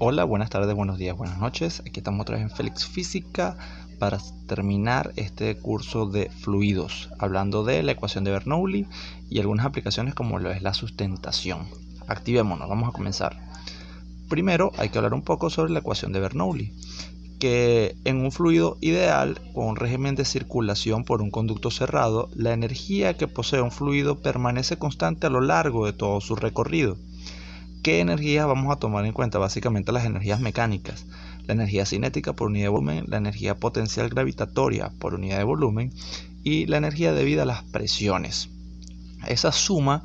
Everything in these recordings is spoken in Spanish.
Hola, buenas tardes, buenos días, buenas noches. Aquí estamos otra vez en Félix Física para terminar este curso de fluidos, hablando de la ecuación de Bernoulli y algunas aplicaciones como lo es la sustentación. Activémonos, vamos a comenzar. Primero hay que hablar un poco sobre la ecuación de Bernoulli, que en un fluido ideal con un régimen de circulación por un conducto cerrado, la energía que posee un fluido permanece constante a lo largo de todo su recorrido. ¿Qué energías vamos a tomar en cuenta? Básicamente las energías mecánicas, la energía cinética por unidad de volumen, la energía potencial gravitatoria por unidad de volumen y la energía debida a las presiones. Esa suma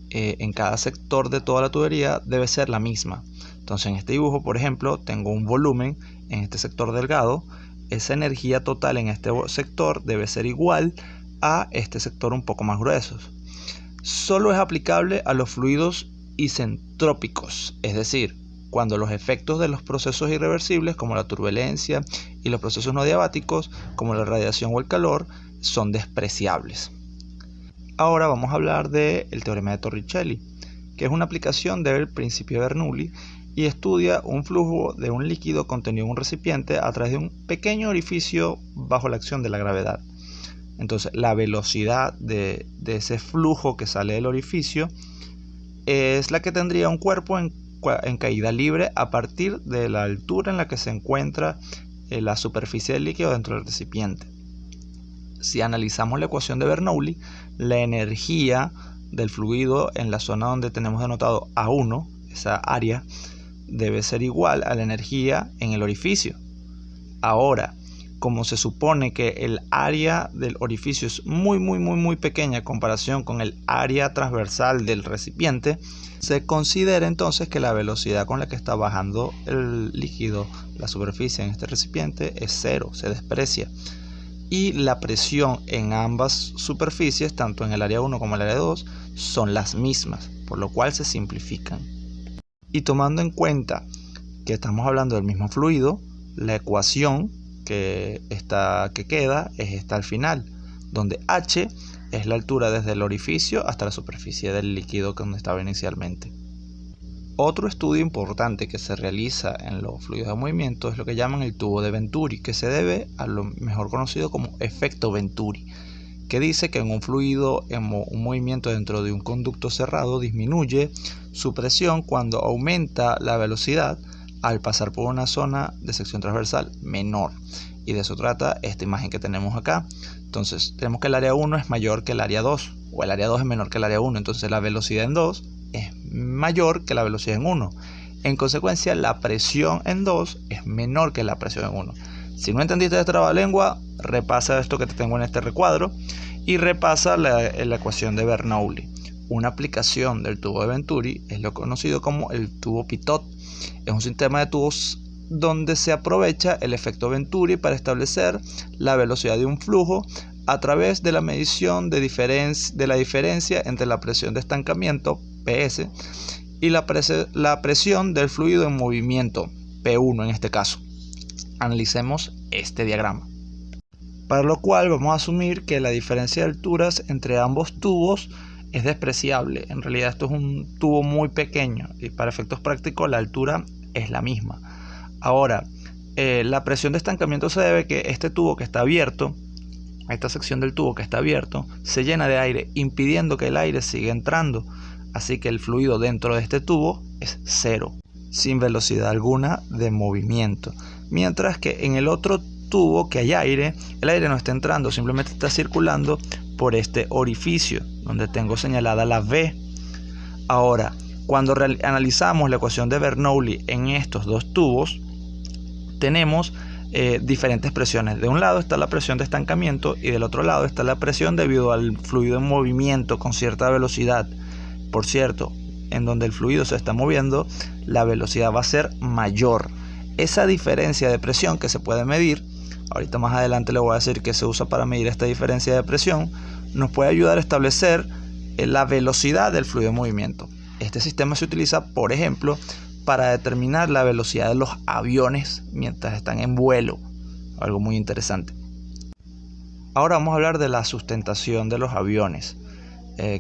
en cada sector de toda la tubería debe ser la misma. Entonces en este dibujo, por ejemplo, tengo un volumen en este sector delgado. Esa energía total en este sector debe ser igual a este sector un poco más grueso. Solo es aplicable a los fluidos isentrópicos, es decir, cuando los efectos de los procesos irreversibles como la turbulencia y los procesos no adiabáticos como la radiación o el calor son despreciables. Ahora vamos a hablar del teorema de Torricelli, que es una aplicación del principio de Bernoulli y estudia un flujo de un líquido contenido en un recipiente a través de un pequeño orificio bajo la acción de la gravedad. Entonces la velocidad de ese flujo que sale del orificio es la que tendría un cuerpo en caída libre a partir de la altura en la que se encuentra la superficie del líquido dentro del recipiente. Si analizamos la ecuación de Bernoulli, la energía del fluido en la zona donde tenemos denotado A1, esa área, debe ser igual a la energía en el orificio. Ahora, como se supone que el área del orificio es muy pequeña en comparación con el área transversal del recipiente, se considera entonces que la velocidad con la que está bajando el líquido, la superficie en este recipiente, es cero, se desprecia. Y la presión en ambas superficies, tanto en el área 1 como en el área 2, son las mismas, por lo cual se simplifican. Y tomando en cuenta que estamos hablando del mismo fluido, la ecuación que queda es esta al final, donde h es la altura desde el orificio hasta la superficie del líquido donde estaba inicialmente. Otro estudio importante que se realiza en los fluidos de movimiento es lo que llaman el tubo de Venturi, que se debe a lo mejor conocido como efecto Venturi, que dice que en un fluido en un movimiento dentro de un conducto cerrado disminuye su presión cuando aumenta la velocidad al pasar por una zona de sección transversal menor, y de eso trata esta imagen que tenemos acá. Entonces tenemos que el área 1 es mayor que el área 2, o el área 2 es menor que el área 1, entonces la velocidad en 2 es mayor que la velocidad en 1. En consecuencia, la presión en 2 es menor que la presión en 1. Si no entendiste esta trabalengua, repasa esto que te tengo en este recuadro y repasa la ecuación de Bernoulli. Una aplicación del tubo de Venturi es lo conocido como el tubo Pitot. Es un sistema de tubos donde se aprovecha el efecto Venturi para establecer la velocidad de un flujo a través de la medición de la diferencia entre la presión de estancamiento, PS, y la presión del fluido en movimiento, P1 en este caso. Analicemos este diagrama. Para lo cual vamos a asumir que la diferencia de alturas entre ambos tubos es despreciable. En realidad esto es un tubo muy pequeño y para efectos prácticos la altura es la misma. Ahora, la presión de estancamiento se debe a que este tubo que está abierto, esta sección del tubo que está abierto, se llena de aire, impidiendo que el aire siga entrando. Así que el fluido dentro de este tubo es cero, sin velocidad alguna de movimiento. Mientras que en el otro tubo que hay aire, el aire no está entrando, simplemente está circulando por este orificio donde tengo señalada la V. Ahora, cuando analizamos la ecuación de Bernoulli en estos dos tubos, tenemos diferentes presiones. De un lado está la presión de estancamiento y del otro lado está la presión debido al fluido en movimiento con cierta velocidad. Por cierto, en donde el fluido se está moviendo, la velocidad va a ser mayor. Esa diferencia de presión que se puede medir, ahorita más adelante le voy a decir que se usa para medir esta diferencia de presión, nos puede ayudar a establecer la velocidad del fluido en movimiento. Este sistema se utiliza, por ejemplo, para determinar la velocidad de los aviones mientras están en vuelo, algo muy interesante. Ahora vamos a hablar de la sustentación de los aviones.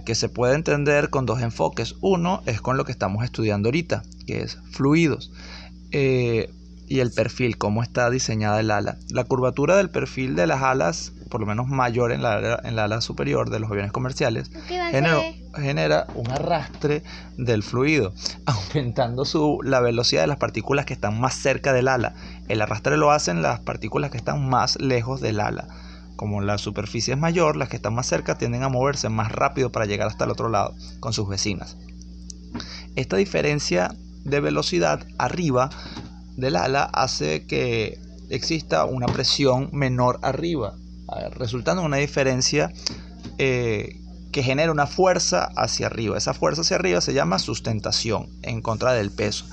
que se puede entender con dos enfoques. Uno es con lo que estamos estudiando ahorita, que es fluidos. y el perfil, cómo está diseñada el ala. La curvatura del perfil de las alas, por lo menos mayor en la ala superior de los aviones comerciales, genera un arrastre del fluido, aumentando la velocidad de las partículas que están más cerca del ala. El arrastre lo hacen las partículas que están más lejos del ala. Como la superficie es mayor, las que están más cerca tienden a moverse más rápido para llegar hasta el otro lado con sus vecinas. Esta diferencia de velocidad arriba del ala hace que exista una presión menor arriba, resultando en una diferencia que genera una fuerza hacia arriba. Esa fuerza hacia arriba se llama sustentación en contra del peso.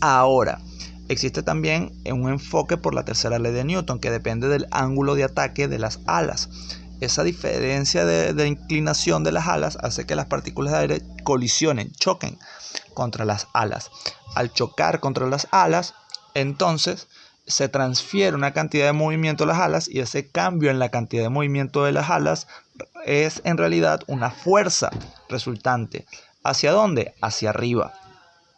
Ahora, existe también un enfoque por la tercera ley de Newton, que depende del ángulo de ataque de las alas. Esa diferencia de inclinación de las alas hace que las partículas de aire colisionen, choquen contra las alas. Al chocar contra las alas, entonces se transfiere una cantidad de movimiento a las alas, y ese cambio en la cantidad de movimiento de las alas es en realidad una fuerza resultante. ¿Hacia dónde? Hacia arriba.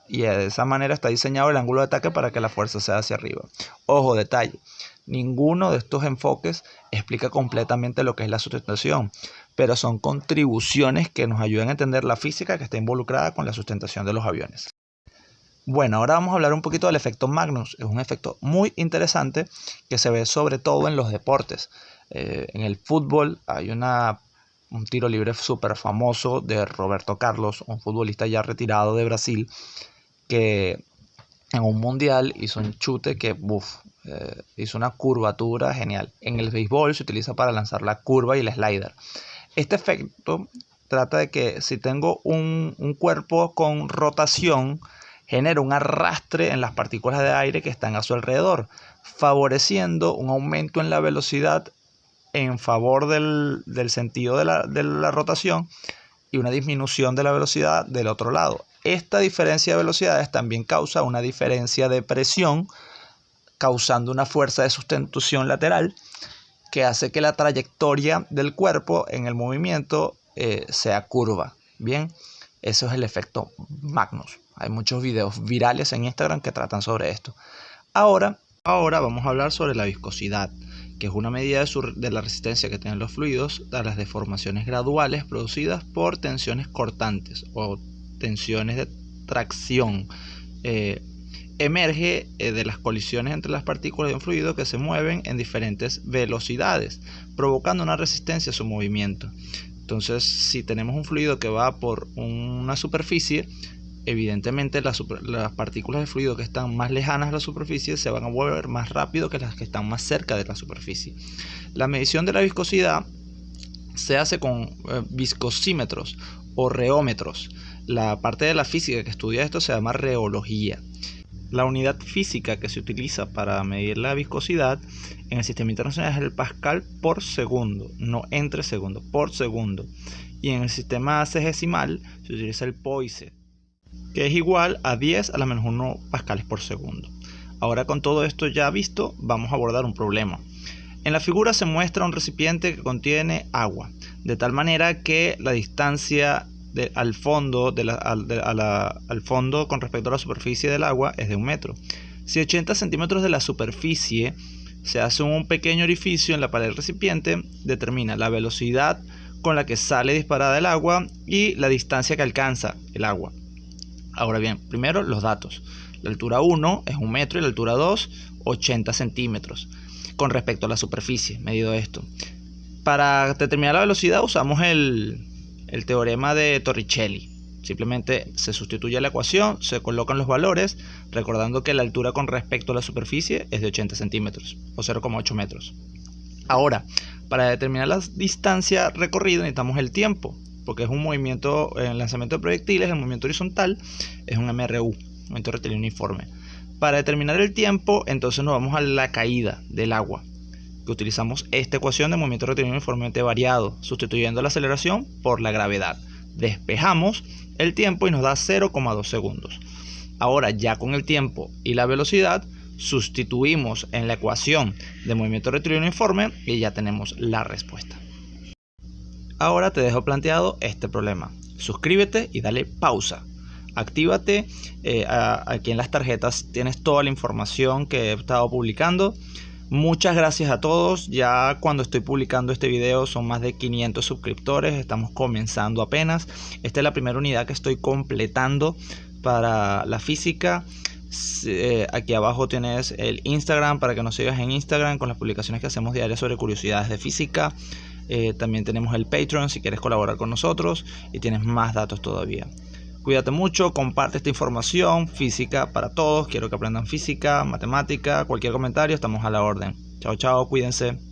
Y de esa manera está diseñado el ángulo de ataque para que la fuerza sea hacia arriba. Ojo, detalle. Ninguno de estos enfoques explica completamente lo que es la sustentación, pero son contribuciones que nos ayudan a entender la física que está involucrada con la sustentación de los aviones. Bueno, ahora vamos a hablar un poquito del efecto Magnus. Es un efecto muy interesante que se ve sobre todo en los deportes. En el fútbol hay un tiro libre súper famoso de Roberto Carlos, un futbolista ya retirado de Brasil, que en un mundial hizo un chute que hizo una curvatura genial. En el béisbol se utiliza para lanzar la curva y el slider. Este efecto trata de que si tengo un cuerpo con rotación, genera un arrastre en las partículas de aire que están a su alrededor, favoreciendo un aumento en la velocidad en favor del sentido de la rotación y una disminución de la velocidad del otro lado. Esta diferencia de velocidades también causa una diferencia de presión, causando una fuerza de sustentación lateral que hace que la trayectoria del cuerpo en el movimiento sea curva. Bien, eso es el efecto Magnus. Hay muchos videos virales en Instagram que tratan sobre esto. Ahora vamos a hablar sobre la viscosidad, que es una medida de la resistencia que tienen los fluidos a las deformaciones graduales producidas por tensiones cortantes o tensiones de tracción. Emerge de las colisiones entre las partículas de un fluido que se mueven en diferentes velocidades, provocando una resistencia a su movimiento. Entonces, si tenemos un fluido que va por una superficie, evidentemente las partículas de fluido que están más lejanas a la superficie se van a mover más rápido que las que están más cerca de la superficie. La medición de la viscosidad se hace con viscosímetros o reómetros. La parte de la física que estudia esto se llama reología. La unidad física que se utiliza para medir la viscosidad en el sistema internacional es el pascal por segundo, no entre segundo, por segundo. Y en el sistema sexagesimal se utiliza el poise, que es igual a 10 a la menos 1 pascales por segundo. Ahora, con todo esto ya visto, vamos a abordar un problema. En la figura se muestra un recipiente que contiene agua, de tal manera que la distancia al fondo con respecto a la superficie del agua es de 1 metro. Si 80 centímetros de la superficie se hace un pequeño orificio en la pared del recipiente, determina la velocidad con la que sale disparada el agua y la distancia que alcanza el agua. Ahora bien, primero los datos. La altura 1 es 1 metro y la altura 2, 80 centímetros. Con respecto a la superficie, medido esto. Para determinar la velocidad usamos el teorema de Torricelli. Simplemente se sustituye la ecuación, se colocan los valores, recordando que la altura con respecto a la superficie es de 80 centímetros o 0,8 metros. Ahora, para determinar la distancia recorrida necesitamos el tiempo, porque es un movimiento, en el lanzamiento de proyectiles, el movimiento horizontal es un MRU, movimiento rectilíneo uniforme. Para determinar el tiempo, entonces nos vamos a la caída del agua, que utilizamos esta ecuación de movimiento rectilíneo uniformemente variado, sustituyendo la aceleración por la gravedad. Despejamos el tiempo y nos da 0,2 segundos. Ahora, ya con el tiempo y la velocidad, sustituimos en la ecuación de movimiento rectilíneo uniforme y ya tenemos la respuesta. Ahora te dejo planteado este problema. Suscríbete y dale pausa. actívate. Aquí en las tarjetas tienes toda la información que he estado publicando. Muchas gracias a todos. Ya cuando estoy publicando este video son más de 500 suscriptores. Estamos comenzando apenas. Esta es la primera unidad que estoy completando para la física. Aquí abajo tienes el Instagram para que nos sigas en Instagram con las publicaciones que hacemos diarias sobre curiosidades de física. También tenemos el Patreon si quieres colaborar con nosotros, y tienes más datos todavía. Cuídate mucho, comparte esta información. Física para todos, quiero que aprendan física, matemática, cualquier comentario, estamos a la orden. Chao, chao, cuídense.